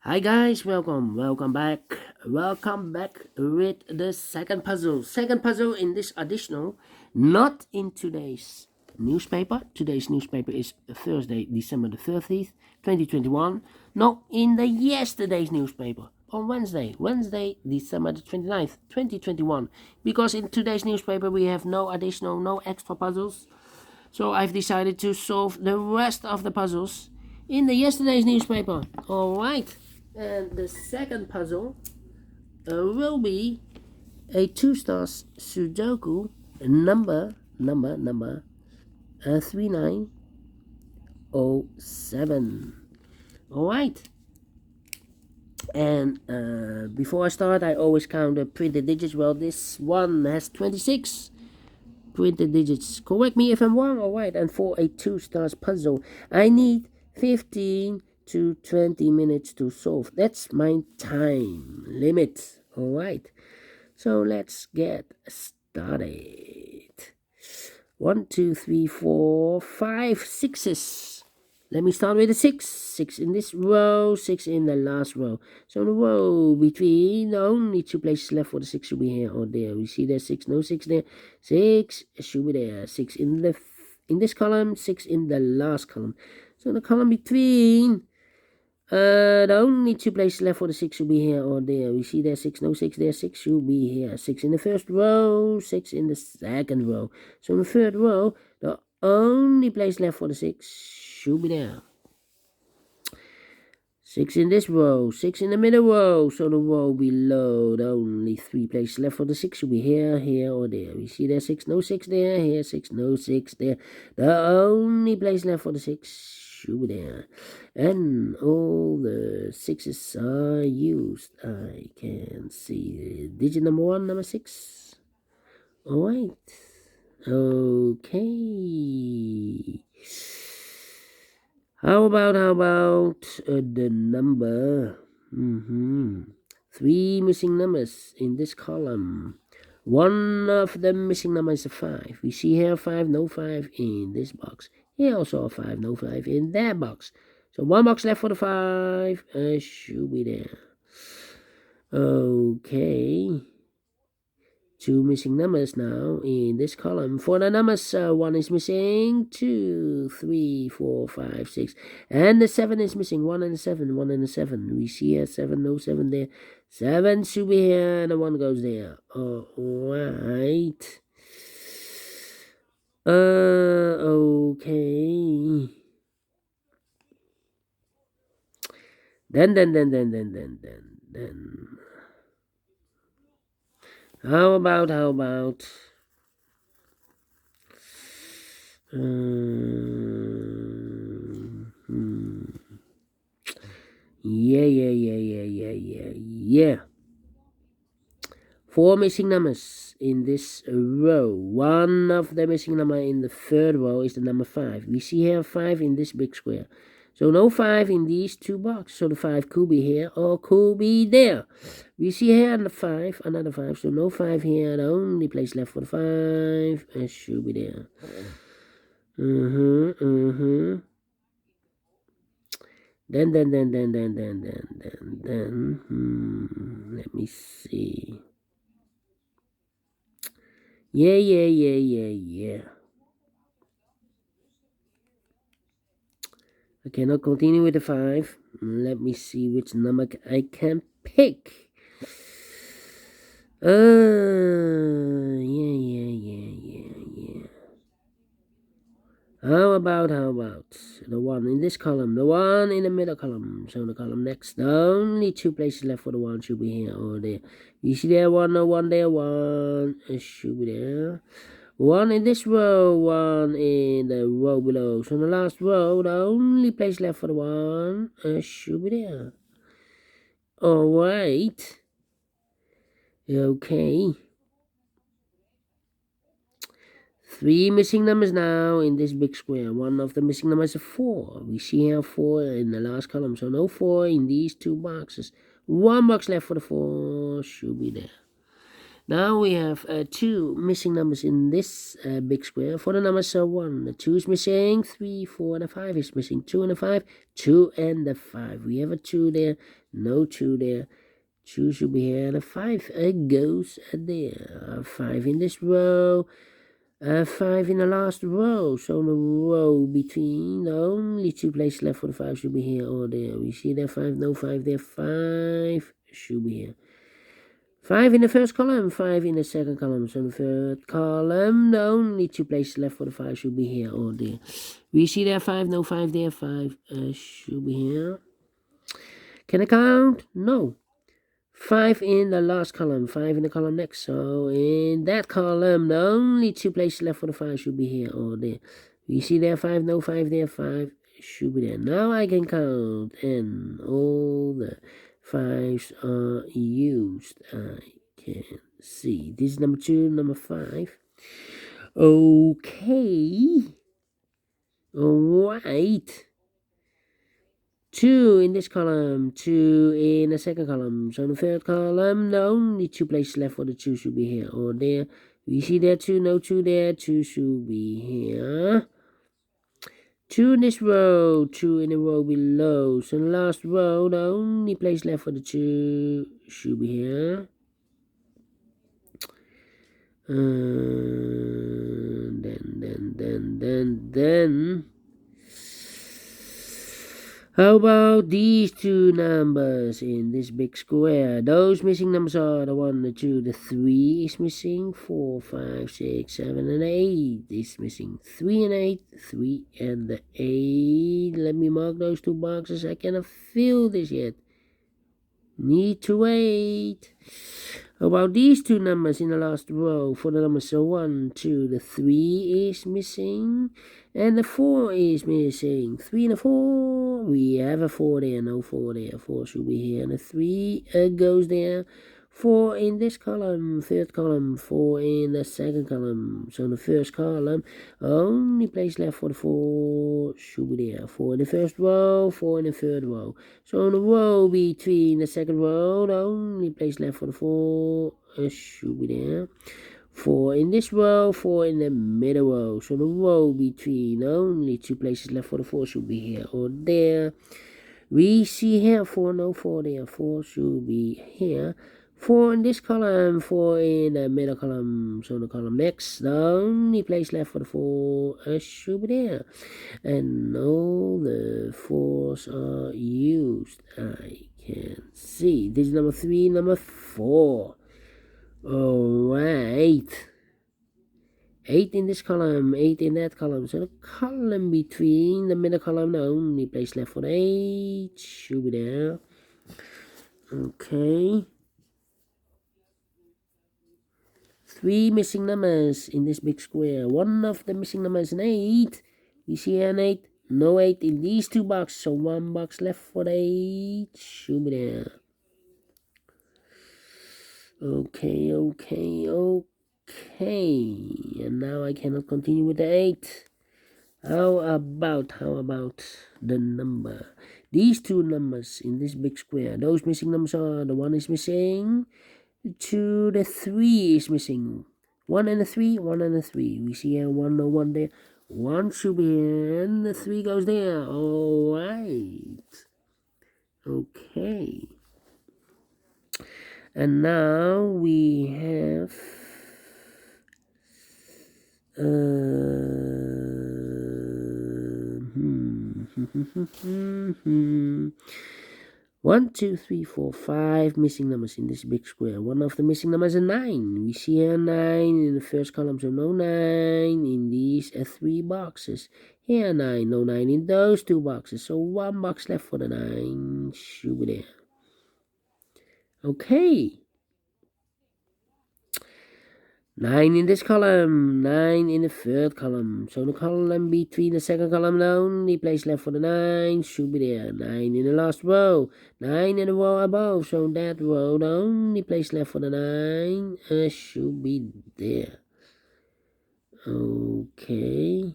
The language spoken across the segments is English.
Hi guys, welcome back with the second puzzle. Second puzzle in this additional, not in today's newspaper. Today's newspaper is Thursday, December the 30th, 2021. No, in the yesterday's newspaper on Wednesday, December the 29th, 2021. Because in today's newspaper we have no additional, no extra puzzles. So I've decided to solve the rest of the puzzles in the yesterday's newspaper. Alright. And the second puzzle will be a Two Stars Sudoku number 3907. Alright. And before I start, I always count the printed digits. Well, this one has 26 printed digits. Correct me if I'm wrong. Alright. And for a Two Stars puzzle, I need 15 to 20 minutes to solve. That's my time limit. Alright. So let's get started. 1, 2, 3, 4, 5 sixes. Let me start with a 6. 6 in this row, 6 in the last row. So the row between, only 2 places left for the 6 should be here or there. We see there's 6, no 6 there. 6 should be there. 6 in this column, 6 in the last column. So the column between, the only 2 places left for the 6 should be here or there. We see there's 6, no 6 there. 6 should be here. 6 in the first row, 6 in the second row. So in the third row, the only place left for the 6 should be there. 6 in this row, 6 in the middle row. So the row below, the only 3 places left for the 6 should be here, here, or there. We see there's 6, no 6 there. Here, 6, no 6 there. The only place left for the 6 should be there. And all the 6s are used. I can see digit number 1, number 6. Alright. Okay. How about the number? 3 missing numbers in this column. One of the missing numbers is a 5. We see here 5, no 5 in this box. Here also a 5, no 5 in that box. So 1 box left for the 5. Should be there. Okay. 2 missing numbers now in this column. For the numbers, 1 is missing, 2, 3, 4, 5, 6. And the 7 is missing, 1 and a 7, 1 and a 7. We see a 7, no 7 there. 7 should be here, and the 1 goes there. Alright. Okay. Then. How about yeah. 4 missing numbers in this row. One of the missing number in the third row is the number 5. We see here 5 in this big square. So no 5 in these 2 boxes. So the 5 could be here or could be there. We see here another 5. So no 5 here. The only place left for the 5 should be there. Then. Let me see. Yeah. I cannot continue with the 5. Let me see which number I can pick. Yeah. How about the 1 in this column, the 1 in the middle column. So the column next, the only 2 places left for the 1 should be here or there. You see there 1, no 1 there, 1 should be there. 1 in this row, 1 in the row below. So in the last row, the only place left for the 1 should be there. Alright. Okay. 3 missing numbers now in this big square. One of the missing numbers is 4. We see here 4 in the last column. So no 4 in these 2 boxes. 1 box left for the 4 should be there. Now we have two missing numbers in this big square. For the numbers 1, the 2 is missing, 3, 4, and the 5 is missing, 2 and the 5, 2 and the 5. We have a 2 there, no 2 there. 2 should be here, and a 5 goes there. 5 in this row, 5 in the last row. So in the row between, the only 2 places left for the 5 should be here or there. We see there 5, no 5 there, 5 should be here. 5 in the first column, 5 in the second column. So in the third column, the only 2 places left for the 5 should be here or there. We see there 5, no 5 there, 5 should be here. Can I count? No. 5 in the last column, 5 in the column next. So in that column, the only 2 places left for the 5 should be here or there. We see there 5, no 5 there, 5 should be there. Now I can count, and all the 5s are used. I can see. This is number 2, number 5. Okay. Alright. 2 in this column, 2 in the second column. So in the third column, the only 2 places left for the 2 should be here or there. We see there 2, no 2 there, 2 should be here. 2 in this row, 2 in the row below. So in the last row, the only place left for the 2 should be here. Then. How about these 2 numbers in this big square? Those missing numbers are the 1, the 2, the 3 is missing, 4, 5, 6, 7, and 8 is missing. 3 and 8, 3 and the 8. Let me mark those 2 boxes. I cannot fill this yet. Need to wait. How about these 2 numbers in the last row? For the numbers 1, 2, the 3 is missing, and the 4 is missing. 3 and a 4. We have a 4 there, no 4 there. 4 should be here, and the 3 goes there. 4 in this column, third column, 4 in the second column. So in the first column, only place left for the 4 should be there. 4 in the first row, 4 in the third row. So in the row between the second row, the only place left for the 4 should be there. 4 in this row, 4 in the middle row. So the row between, only 2 places left for the 4 should be here or there. We see here 4, no 4 there, 4 should be here. 4 in this column, 4 in the middle column. So the column next, the only place left for the 4 should be there. And all the 4s are used. I can see. This is number 3, number 4. Alright. 8 in this column, 8 in that column. So the column between the middle column, the only place left for the 8 should be there. Okay. 3 missing numbers in this big square. One of the missing numbers is an 8. We see an 8. No 8 in these 2 boxes. So 1 box left for the 8 should be there. Okay. And now I cannot continue with the 8. How about the number? These 2 numbers in this big square. Those missing numbers are, the 1 is missing, 2, the 3 is missing. 1 and the 3, 1 and the 3. We see here 1, no 1 there. 1 should be here, and the 3 goes there. Alright. Okay. And now we have 1, 2, 3, 4, 5 missing numbers in this big square. One of the missing numbers is 9. We see here 9 in the first column, so no 9 in these 3 boxes. Here 9, no 9 in those 2 boxes. So 1 box left for the 9 should be there. Okay. 9 in this column, 9 in the third column. So the column between the second column, the only place left for the 9 should be there. 9 in the last row, 9 in the row above. So that row, the only place left for the 9 should be there. Okay.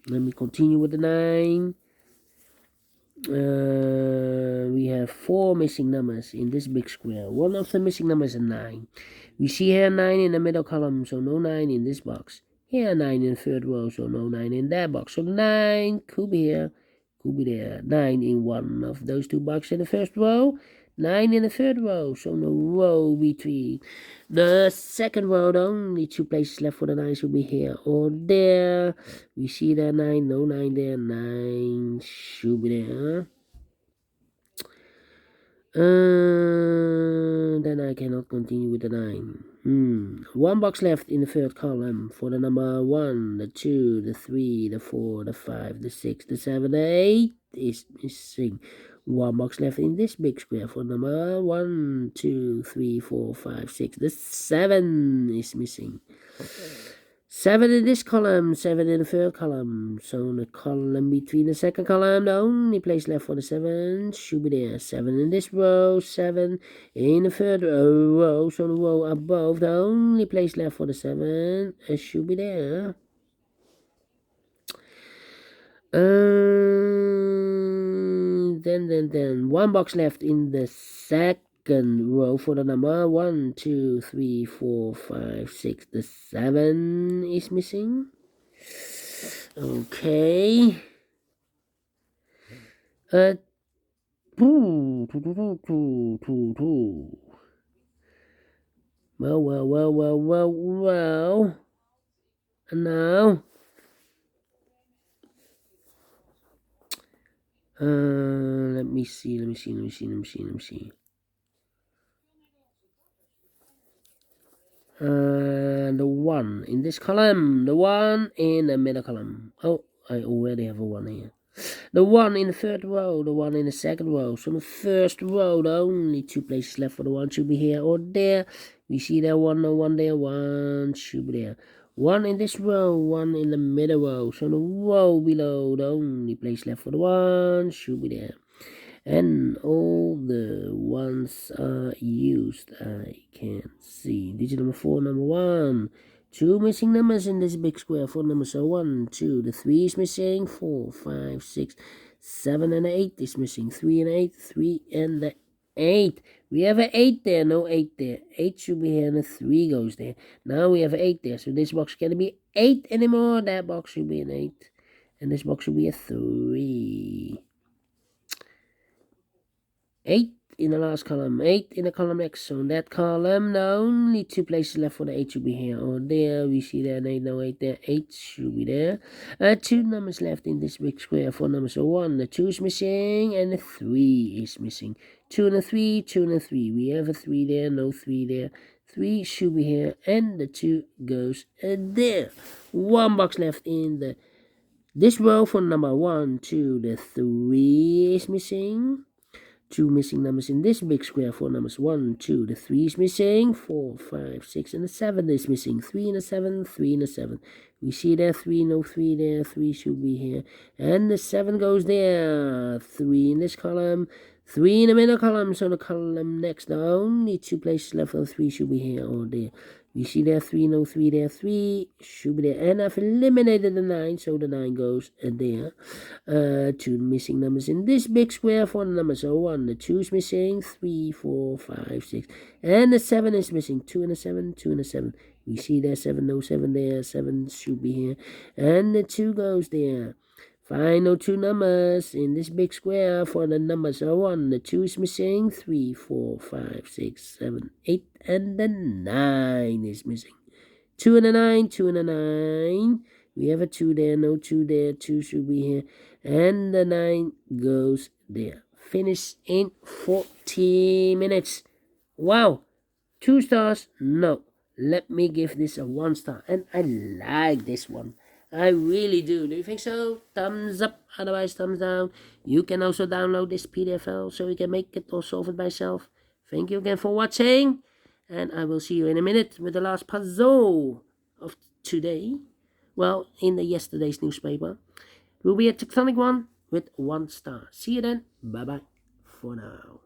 Let me continue with the 9. We have 4 missing numbers in this big square. One of the missing numbers is a 9. We see here 9 in the middle column, so no 9 in this box. Here 9 in the third row, so no 9 in that box. So 9 could be here, could be there. 9 in one of those two boxes in the first row. 9 in the third row, so no row between. The second row, the only 2 places left for the 9 should be here or there. We see there 9, no 9 there, 9 should be there. Then I cannot continue with the 9. One box left in the third column for the number 1, the 2, the 3, the 4, the 5, the 6, the 7, the 8 is missing. One box left in this big square for number 1, 2, 3, 4, 5, 6. The 7 is missing. 7 in this column, 7 in the third column. So in the column between the second column, the only place left for the 7 should be there. 7 in this row, 7 in the third row. So the row above, the only place left for the 7 should be there. Then one box left in the second row for the number 1, 2, 3, 4, 5, 6. The 7 is missing. Okay. Well. And now, let me see. The 1 in this column, the 1 in the middle column. Oh, I already have a 1 here. The 1 in the third row, the 1 in the second row. So the first row, the only 2 places left for the 1 should be here or there. We see there 1, no 1 there, 1 should be there. 1 in this row, 1 in the middle row. So the row below, the only place left for the 1 should be there. And all the ones are used. I can see. Digit number 4, number 1. 2 missing numbers in this big square. 4 numbers are 1, 2. The 3 is missing. 4, 5, 6, 7, and 8 is missing. 3 and 8, 3 and the 8. We have an 8 there, no 8 there. 8 should be here and a 3 goes there. Now we have 8 there, so this box can't be 8 anymore. That box should be an 8. And this box should be a 3. 8 in the last column, 8 in the column X. So in that column, the only 2 places left for the 8 should be here or there. We see there, 8, no 8 there, 8 should be there. 2 numbers left in this big square, 4 numbers. So 1, the 2 is missing, and the 3 is missing. 2 and a 3, 2 and a 3. We have a 3 there, no 3 there. 3 should be here, and the 2 goes there. 1 box left in this row for number 1, 2, the 3 is missing. 2 missing numbers in this big square. 4 numbers, 1, 2, the 3 is missing. 4, 5, 6, and the 7 is missing. 3 and a 7, 3 and a 7. We see there 3, no 3 there. 3 should be here, and the 7 goes there. 3 in this column, 3 in the middle column. So the column next, the only 2 places left for 3 should be here or there. We see there 3, no 3 there, 3 should be there, and I've eliminated the 9, so the 9 goes there. 2 missing numbers in this big square. 4 numbers, so 1, the 2 is missing. 3, 4, 5, 6, and the 7 is missing. 2 and a 7, 2 and a 7. We see there 7, no 7 there, 7 should be here, and the 2 goes there. Final 2 numbers in this big square. For the numbers are 1, the 2 is missing. 3, 4, 5, 6, 7, 8, and the 9 is missing. 2 and a 9, 2 and a 9. We have a 2 there, no 2 there, 2 should be here, and the 9 goes there. Finish in 40 minutes. Wow, 2 stars? No. Let me give this a 1 star, and I like this one. I really do. Do you think so? Thumbs up, otherwise thumbs down. You can also download this PDF file so you can make it or solve it by yourself. Thank you again for watching, and I will see you in a minute with the last puzzle of today. Well, in the yesterday's newspaper. It will be a tectonic one with 1 star. See you then. Bye-bye for now.